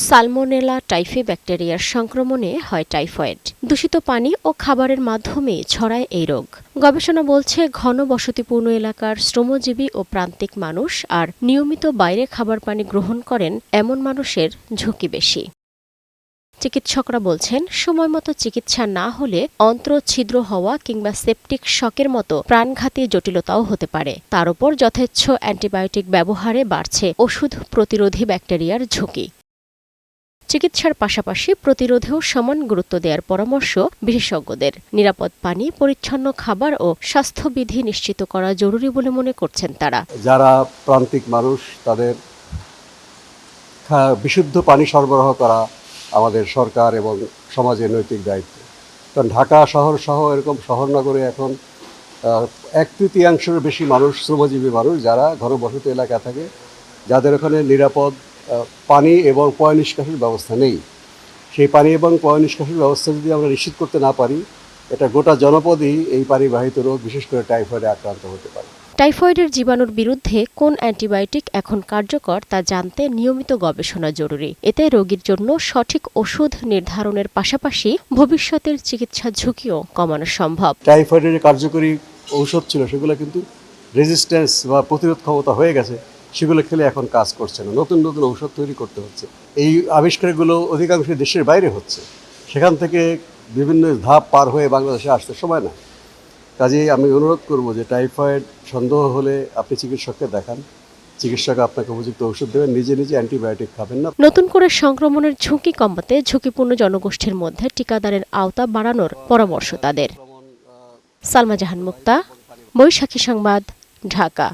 Salmonella typhi ব্যাকটেরিয়ার সংক্রমণে হয় টাইফয়েড। দূষিত পানি ও খাবারের মাধ্যমে ছড়ায় এই রোগ। গবেষণা বলছে, ঘন বসতিপূর্ণ এলাকার শ্রমজীবী ও প্রান্তিক মানুষ আর নিয়মিত বাইরে খাবার পানি গ্রহণ করেন এমন মানুষের ঝুঁকি বেশি। চিকিৎসকরা বলছেন, সময়মতো চিকিৎসা না হলে অন্ত্র ছিদ্র হওয়া কিংবা সেপটিক শকের মতো প্রাণঘাতী জটিলতাও হতে পারে। তার উপর যথেচ্ছ অ্যান্টিবায়োটিক ব্যবহারে বাড়ছে ওষুধ প্রতিরোধী ব্যাকটেরিয়ার ঝুঁকি। চিকিৎসার পাশাপাশি প্রতিরোধেও সমান গুরুত্ব দেওয়ার পরামর্শ বিশেষজ্ঞদের। নিরাপদ পানি, পরিচ্ছন্ন খাবার ও স্বাস্থ্যবিধি নিশ্চিত করা জরুরি বলে মনে করছেন তারা। যারা প্রান্তিক মানুষ তাদের বিশুদ্ধ পানি সরবরাহ করা আমাদের সরকার এবং সমাজের নৈতিক দায়িত্ব। কারণ ঢাকা শহর সহ এরকম শহরনগরে এখন 1/3 বেশি মানুষ শ্রমজীবী মানুষ যারা ঘনবসতি এলাকা থাকে, যাদের ওখানে নিরাপদ পানি এবং পয় নিষ্কাশনের ব্যবস্থা নেই। সেই পানি এবং পয় নিষ্কাশনের ব্যবস্থা যদি আমরা নিশ্চিত করতে না পারি, এটা গোটা জনপদই এই পানিবাহিত রোগ, বিশেষ করে টাইফয়েডে আক্রান্ত হতে পারে। টাইফয়েডের জীবাণুর বিরুদ্ধে কোন অ্যান্টিবায়োটিক এখন কার্যকর তা জানতে নিয়মিত গবেষণা জরুরি। এতে রোগীর জন্য সঠিক ওষুধ নির্ধারণের পাশাপাশি ভবিষ্যতের চিকিৎসা ঝুঁকিও কমানো সম্ভব। টাইফয়েডের যে কার্যকরী ঔষধ ছিল সেগুলো কিন্তু রেজিস্ট্যান্স বা প্রতিরোধ ক্ষমতা হয়ে গেছে, সেগুলো খেলে এখন কাজ করছে না। নতুন নতুন ঔষধ তৈরি করতে হচ্ছে। এই আবিষ্কারগুলো অধিকাংশ দেশের বাইরে হচ্ছে, সেখান থেকে বিভিন্ন ধাপ পার হয়ে বাংলাদেশে আসতে সময় না। কাজেই আমি অনুরোধ করব যে টাইফয়েড সন্দেহ হলে আপনি চিকিৎসককে দেখান। চিকিৎসক আপনাকে উপযুক্ত ওষুধ দেবেন, নিজে নিজে অ্যান্টিবায়োটিক খাবেন না। নতুন করে সংক্রমণের ঝুঁকি কমাতে ঝুঁকিপূর্ণ জনগোষ্ঠীর মধ্যে টিকাদানের আওতা বাড়ানোর পরামর্শ তাদের। সালমা জাহান মুক্তা, বৈশাখী সংবাদ, ঢাকা।